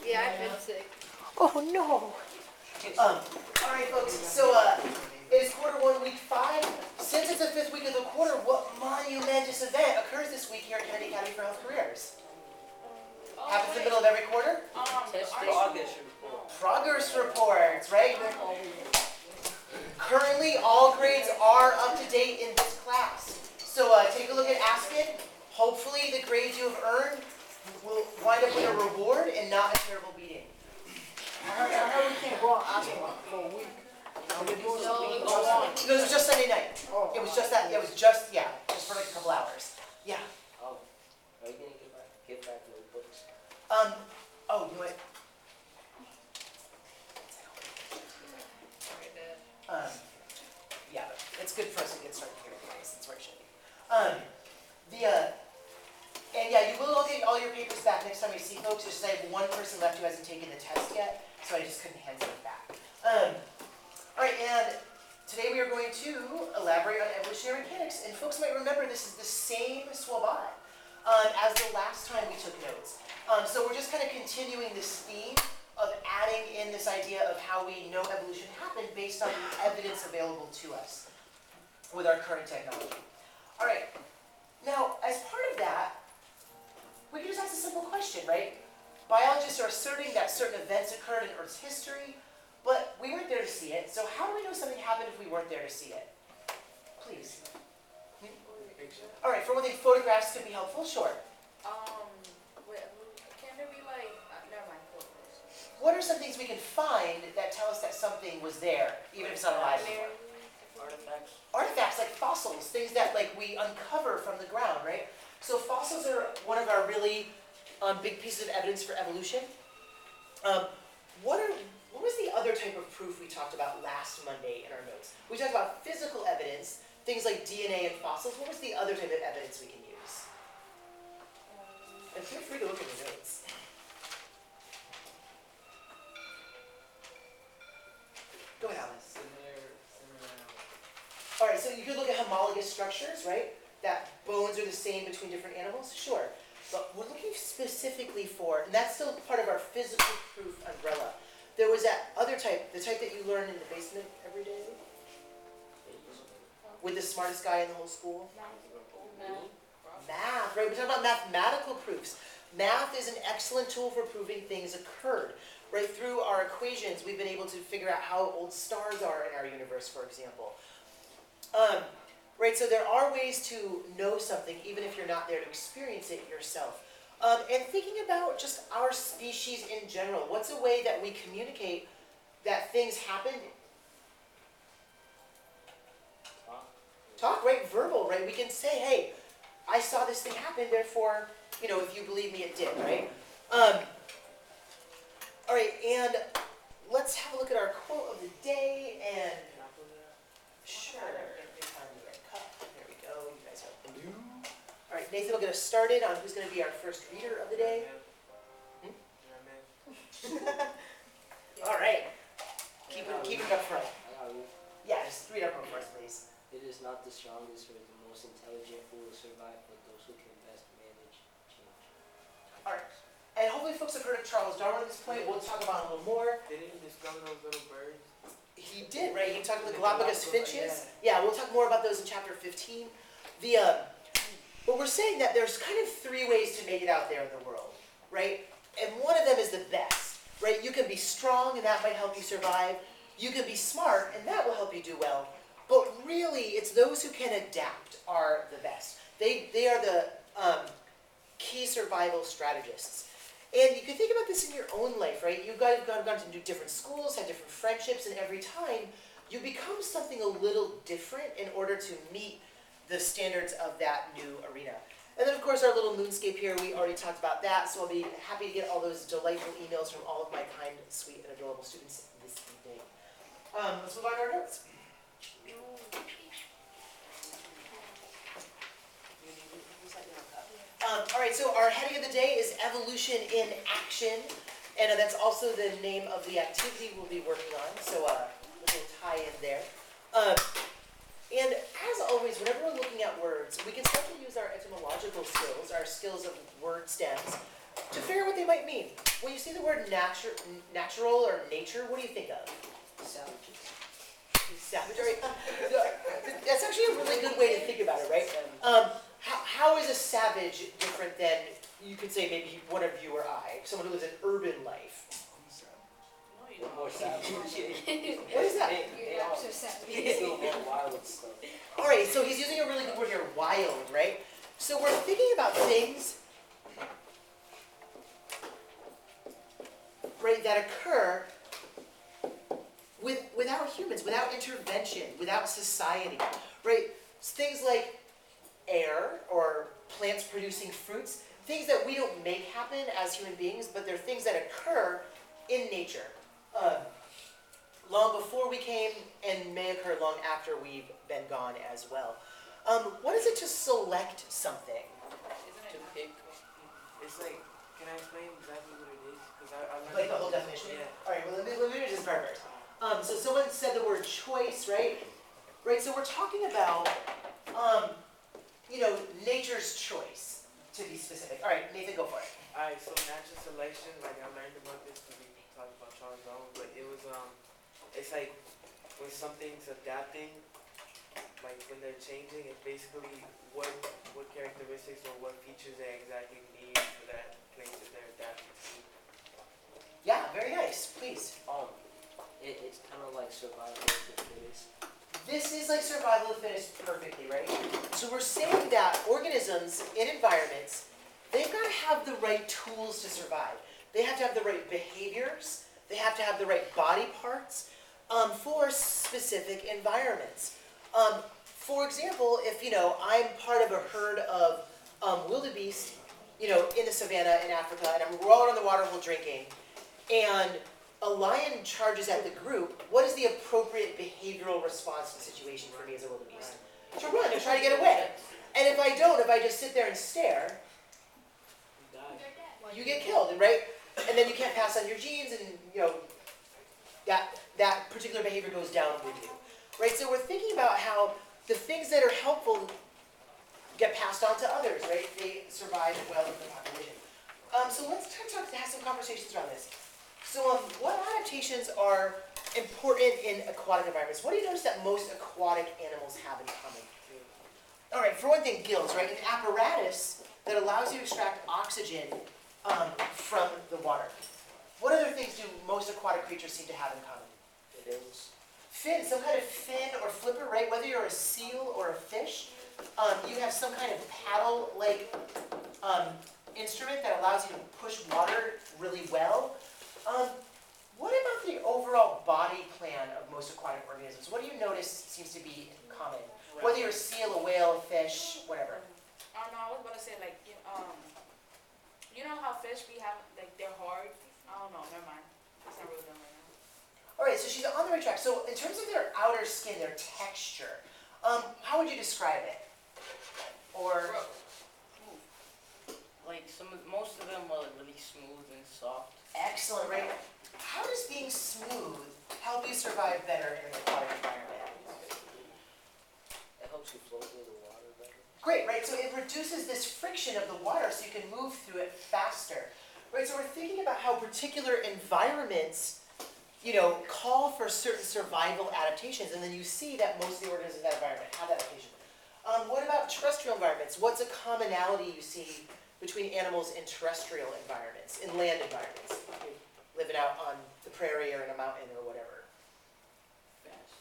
Yeah, I've been sick. Oh no. Alright folks, so it's quarter one, week 5. Since it's the 5th week of the quarter, what monumentous event occurs this week here at Kennedy Academy for Health Careers? Happens in the middle of every quarter? Progress reports, right? Currently, all grades are up to date in this class. So take a look at Aspen. Hopefully the grades you have earned will wind up with a reward and not a terrible beating. I heard we can't go on Aspen for a week. It was just Sunday night. It was just that. It was just just for like a couple hours. Yeah. Oh, are you gonna get back notebooks? Oh, you know what? Yeah, but it's good for us to get started here anyways. That's where it should be. And yeah, you will all get all your papers back next time you see folks. Just I have one person left who hasn't taken the test yet, so I just couldn't hand it back. All right, and today we are going to elaborate on evolutionary mechanics. And folks might remember this is the same swabot as the last time we took notes. So we're just kind of continuing this theme of adding in this idea of how we know evolution happened based on the evidence available to us with our current technology. All right, now as part of that, we can just ask a simple question, right? Biologists are asserting that certain events occurred in Earth's history, but we weren't there to see it, so how do we know something happened if we weren't there to see it? Please. All right, for one thing, photographs could be helpful, sure. Can there be like, never mind, photos. What are some things we can find that tell us that something was there, even if it's not alive anymore? Artifacts. Artifacts like fossils, things that like we uncover from the ground, right? So fossils are one of our really big pieces of evidence for evolution. What was the other type of proof we talked about last Monday in our notes? We talked about physical evidence, things like DNA and fossils. What was the other type of evidence we can use? And feel free to look at your notes. Go ahead, Alice. All right, so you could look at homologous structures, right? That bones are the same between different animals, sure. But we're looking specifically for, and that's still part of our physical proof umbrella. There was that other type, the type that you learn in the basement every day, with the smartest guy in the whole school. Math, right? We're talking about mathematical proofs. Math is an excellent tool for proving things occurred. Right through our equations, we've been able to figure out how old stars are in our universe, for example. Right, so there are ways to know something even if you're not there to experience it yourself. And thinking about just our species in general, what's a way that we communicate that things happened? Talk, right? Verbal, right? We can say, hey, I saw this thing happen, therefore, you know, if you believe me, it did, right? All right, and let's have a look at our quote of the day, and sure. There we go. You guys are blue. All right, Nathan will get us started on who's going to be our first reader of the day. All right. Keep it up front. Yeah, just read up front for us, please. It is not the strongest or the most intelligent who will survive, but those who can best manage change. All right. And hopefully folks have heard of Charles Darwin at this point. We'll talk about it a little more. Didn't he discover those little birds? He did, right? He talked about the Galapagos finches. Yeah, we'll talk more about those in chapter 15. But we're saying that there's kind of 3 ways to make it out there in the world, right? And one of them is the best, right? You can be strong, and that might help you survive. You can be smart, and that will help you do well. But really, it's those who can adapt are the best. They are the key survival strategists. And you can think about this in your own life, right? You've gone to different schools, had different friendships, and every time you become something a little different in order to meet the standards of that new arena. And then, of course, our little moonscape here, we already talked about that, so I'll be happy to get all those delightful emails from all of my kind, sweet, and adorable students this evening. Let's move on to our notes. All right, so our heading of the day is Evolution in Action, and that's also the name of the activity we'll be working on, so a little tie in there. And as always, whenever we're looking at words, we can start to use our etymological skills, our skills of word stems, to figure out what they might mean. When you see the word natural or nature, what do you think of? Savages. Savage, right? That's actually a really good way to think about it, right? How is a savage different than, you could say maybe one of you or I, someone who lives an urban life? More savages. What is that? They all do more wild stuff. All right, so he's using a really good word here, wild, right? So we're thinking about things, right, that occur without humans, without intervention, without society, right? Things like air or plants producing fruits, things that we don't make happen as human beings, but they're things that occur in nature. Long before we came and may occur long after we've been gone as well. What is it to select something? Isn't it? Pick. It's like, can I explain exactly what it is? Because I learned Like the whole definition? Yeah. All right, well, let me just start first. So someone said the word choice, right? Right, so we're talking about, nature's choice, to be specific. All right, Nathan, go for it. Alright, so natural selection, like I learned about this when we talked about Charles Darwin, but it was it's like when something's adapting, like when they're changing, it's basically what characteristics or what features they exactly need for that place that they're adapting to. Yeah, very nice, please. It's kind of like survival of the fittest. This is like survival of the fittest perfectly, right? So we're saying that organisms in environments, they've got to have the right tools to survive. They have to have the right behaviors. They have to have the right body parts for specific environments. For example, if I'm part of a herd of wildebeest, in the savannah in Africa, and we're all out on the water hole drinking, and a lion charges at the group, what is the appropriate behavioral response to the situation for me as a wildebeest? To run and try to get away. And if I just sit there and stare, You die. you get killed, right? And then you can't pass on your genes, and that particular behavior goes down with you, right? So we're thinking about how the things that are helpful get passed on to others, right? They survive well in the population. So let's have some conversations around this. So what adaptations are important in aquatic environments? What do you notice that most aquatic animals have in common? All right, for one thing, gills, right? An apparatus that allows you to extract oxygen from the water. What other things do most aquatic creatures seem to have in common? Fins. Fin, some kind of fin or flipper, right? Whether you're a seal or a fish, you have some kind of paddle-like instrument that allows you to push water really well. What about the overall body plan of most aquatic organisms? What do you notice seems to be common? Whether you're a seal, a whale, a fish, whatever. No, I was about to say you know how fish we have they're hard. I don't know. Never mind. It's not really done right now. All right, so she's on the right track. So in terms of their outer skin, their texture, how would you describe it? Or Like most of them are really smooth and soft. excellent, right? How does being smooth help you survive better in an aquatic environment? It helps you flow through the water better. Great, right? So it reduces this friction of the water so you can move through it faster. Right, so we're thinking about how particular environments, call for certain survival adaptations, and then you see that most of the organisms in that environment have that adaptation. What about terrestrial environments? What's a commonality you see between animals in terrestrial environments, in land environments? Living out on the prairie or in a mountain or whatever. Fast.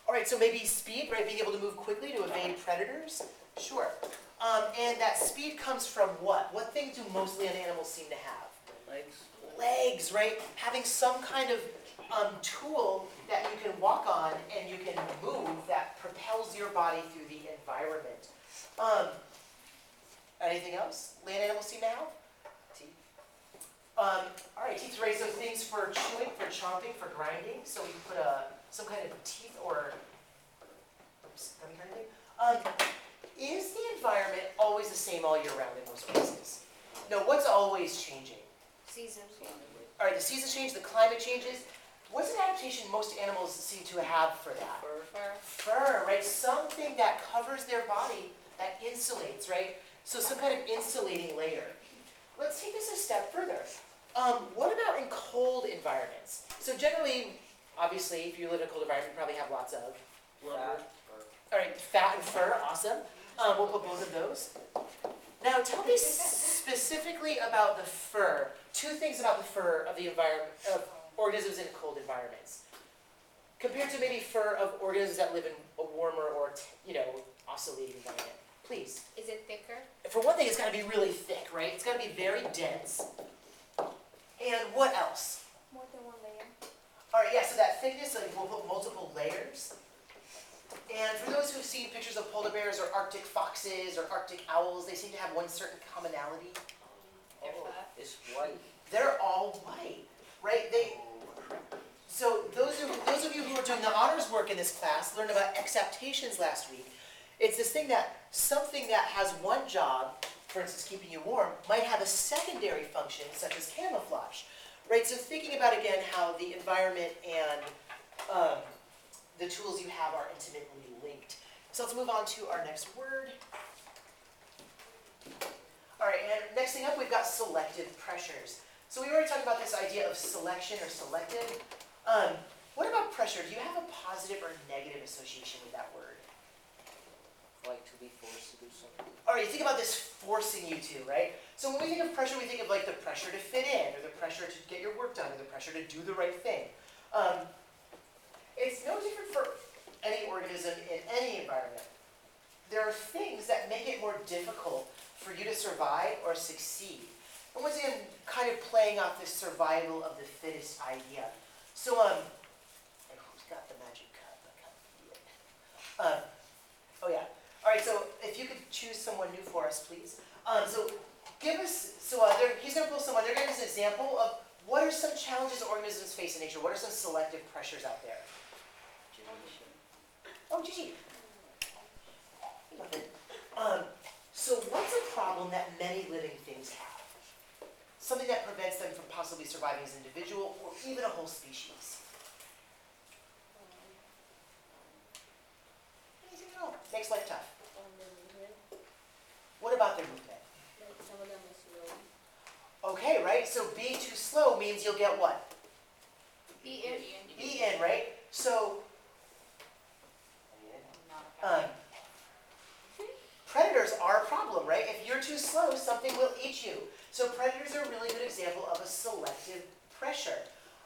All right, so maybe speed, right? Being able to move quickly to evade predators? Sure. And that speed comes from what? What thing do most land animals seem to have? Legs. Legs, right? Having some kind of tool that you can walk on and you can move that propels your body through the environment. Anything else land animals seem to have? Teeth. All right, teeth, right? So things for chewing, for chomping, for grinding. So we put some kind of teeth or any kind of thing. Is the environment always the same all year round in most places? No, what's always changing? Seasons. All right, the seasons change, the climate changes. What's an adaptation most animals seem to have for that? Fur, right? Something that covers their body, that insulates, right? So some kind of insulating layer. let's take this a step further. What about in cold environments? So generally, obviously, if you live in a cold environment, you probably have lots of lumber. All right, fat and fur, awesome. We'll put both of those. Now, tell me specifically about the fur. Two things about the fur of the environment of organisms in cold environments, compared to maybe fur of organisms that live in a warmer or oscillating environment. Please. Is it thicker? For one thing, it's got to be really thick, right? It's got to be very dense. And what else? More than one layer. All right, yeah, so that thickness, like we'll put multiple layers. And for those who've seen pictures of polar bears or Arctic foxes or Arctic owls, they seem to have one certain commonality. They're fat. It's white. They're all white, right? So those of you who are doing the honors work in this class learned about exaptations last week. It's this thing that something that has one job, for instance, keeping you warm, might have a secondary function, such as camouflage, right? So thinking about, again, how the environment and the tools you have are intimately linked. So let's move on to our next word. All right, and next thing up, we've got selective pressures. So we already talked about this idea of selection or selective. What about pressure? Do you have a positive or negative association with that word? Like to be forced to do something. All right, think about this forcing you to, right? So when we think of pressure, we think of like the pressure to fit in, or the pressure to get your work done, or the pressure to do the right thing. It's no different for any organism in any environment. There are things that make it more difficult for you to survive or succeed. And once again, kind of playing off this survival of the fittest idea. So, and who's got the magic cup? I can't see it. Oh yeah. All right, so if you could choose someone new for us, please. He's going to pull someone. They're going to give us an example of what are some challenges organisms face in nature. What are some selective pressures out there? Oh, Gigi. So what's a problem that many living things have? Something that prevents them from possibly surviving as an individual or even a whole species. Anything at all. Makes life tough. What about their movement? Like some of them are slow. Okay, right? So being too slow means you'll get what? Be in. Eaten, right? So predators are a problem, right? If you're too slow, something will eat you. So predators are a really good example of a selective pressure.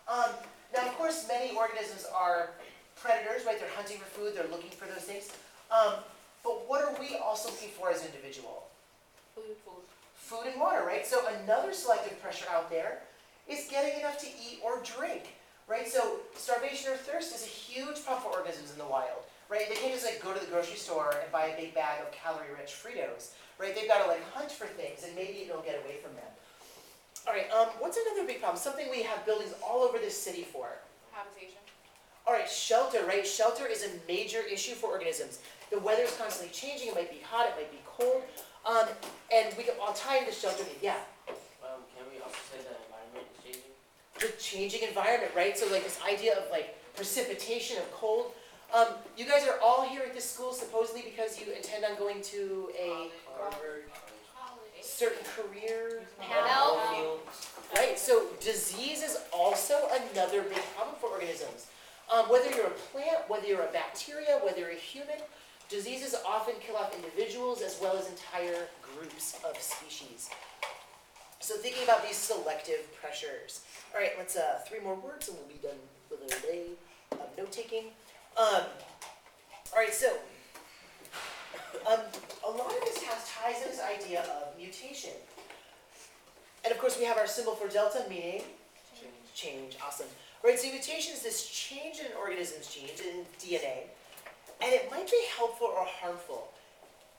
Now, of course, many organisms are predators, right? They're hunting for food, they're looking for those things. But what are we also looking for as an individual? Food. Food and water, right? So another selective pressure out there is getting enough to eat or drink, right? So starvation or thirst is a huge problem for organisms in the wild, right? They can't just like go to the grocery store and buy a big bag of calorie-rich Fritos, right? They've got to like hunt for things, and maybe it'll get away from them. All right, what's another big problem? Something we have buildings all over this city for. Habitation. All right, shelter, right? Shelter is a major issue for organisms. The weather is constantly changing. It might be hot, it might be cold. And I'll tie into shelter. Yeah. Can we also say the environment is changing? The changing environment, right? So like this idea of like precipitation of cold. You guys are all here at this school supposedly because you intend on going to a certain career Health. right? So disease is also another big problem for organisms. Whether you're a plant, whether you're a bacteria, whether you're a human, diseases often kill off individuals as well as entire groups of species. So thinking about these selective pressures. All right, let's 3 more words and we'll be done with our day of note-taking. All right, so a lot of this ties to this idea of mutation. And of course we have our symbol for delta, meaning change. Awesome. Right, so mutation is this change in an organism's genes, in DNA, and it might be helpful or harmful.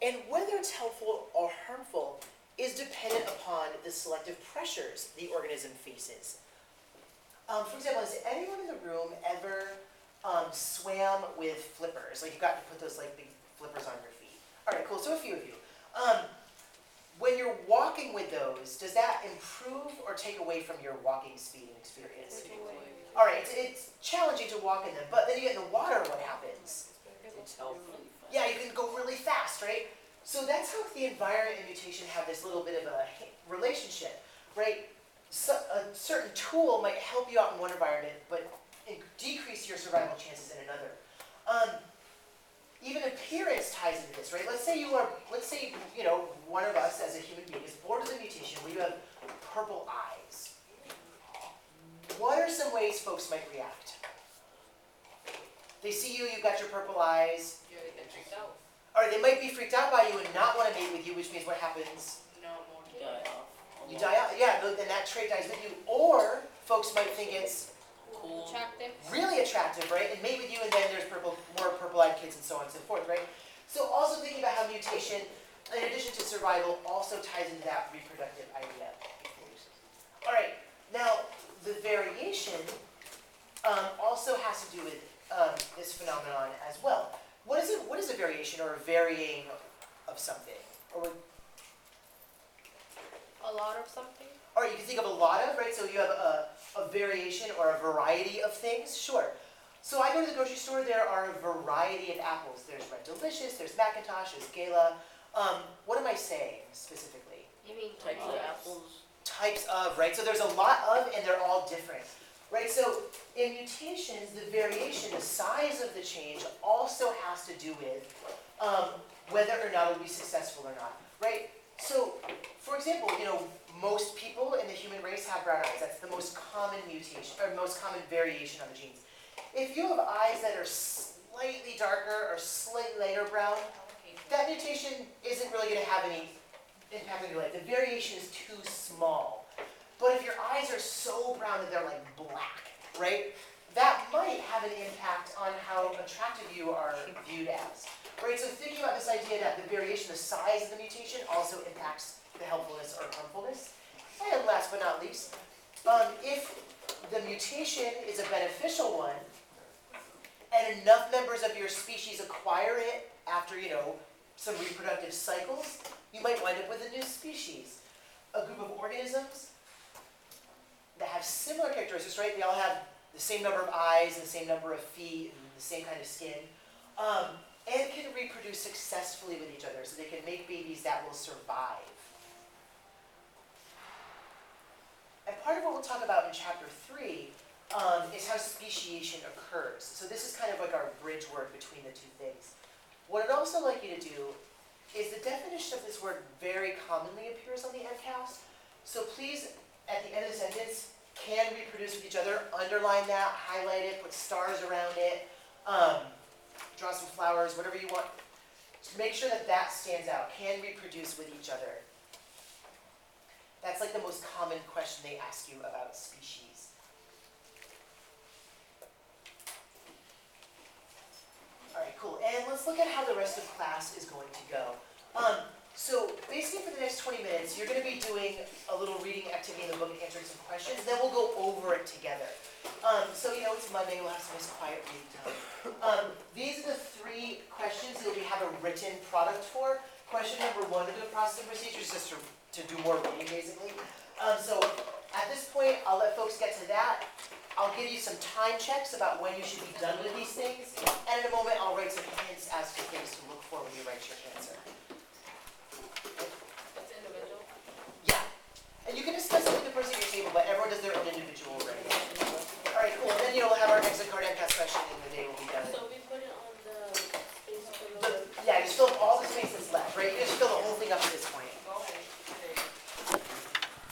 And whether it's helpful or harmful is dependent upon the selective pressures the organism faces. For example, has anyone in the room ever swam with flippers? Like you got to put those like big flippers on your feet. All right, cool. So a few of you. When you're walking with those, does that improve or take away from your walking speed and experience? All right, it's challenging to walk in them, but then you get in the water, what happens? It's healthy. Yeah, you can go really fast, right? So that's how the environment and mutation have this little bit of a relationship, right? So a certain tool might help you out in one environment, but decrease your survival chances in another. Even appearance ties into this, right? Let's say one of us as a human being is born with a mutation where you have purple eyes. What are some ways folks might react? They see you, you've got your purple eyes. Yeah, they get tricked out. Or they might be freaked out by you and not want to mate with you, which means what happens? No more. You die out. Yeah, and that trait dies with you. Or folks might think it's Cool. Attractive. really attractive, right? And mate with you, and then there's more purple-eyed kids and so on and so forth, right? So also thinking about how mutation, in addition to survival, also ties into that reproductive idea. All right, now the variation also has to do with this phenomenon as well. What is a variation or a varying of something? A lot of something. Or you can think of a lot of, right? So you have a variation or a variety of things, sure. So I go to the grocery store, there are a variety of apples. There's Red Delicious, there's Macintosh, there's Gala. What am I saying specifically? You mean Types of apples. Types of, right? So there's a lot of, and they're all different, right? So in mutations, the variation, the size of the change also has to do with whether or not it'll be successful or not, right? So, for example, most people in the human race have brown eyes. That's the most common mutation, or most common variation on the genes. If you have eyes that are slightly darker or slightly lighter brown, that mutation isn't really going to have any impact on your life. The variation is too small. But if your eyes are so brown that they're like black, right, that might have an impact on how attractive you are viewed as. Right, so thinking about this idea that the variation, the size of the mutation also impacts the helpfulness or harmfulness. And last but not least, if the mutation is a beneficial one, and enough members of your species acquire it after, some reproductive cycles, you might wind up with a new species. A group of organisms that have similar characteristics, right? They all have the same number of eyes and the same number of feet and the same kind of skin. And can reproduce successfully with each other, so they can make babies that will survive. And part of what we'll talk about in chapter 3 is how speciation occurs. So this is kind of like our bridge word between the two things. What I'd also like you to do is the definition of this word very commonly appears on the MCAS. So please, at the end of the sentence, can reproduce with each other, underline that, highlight it, put stars around it. Draw some flowers, whatever you want. Just make sure that that stands out. Can reproduce with each other. That's like the most common question they ask you about species. All right, cool. And let's look at how the rest of class is going to go. So basically for the next 20 minutes, you're going to be doing a little reading activity in the book and answering some questions. Then we'll go over it together. So it's Monday, we'll have some nice quiet reading time. These are the 3 questions that we have a written product for. Question number 1 of the processing procedures is just to do more reading, basically. So at this point, I'll let folks get to that. I'll give you some time checks about when you should be done with these things. And in a moment, I'll write some hints as to things to look for when you write your answer.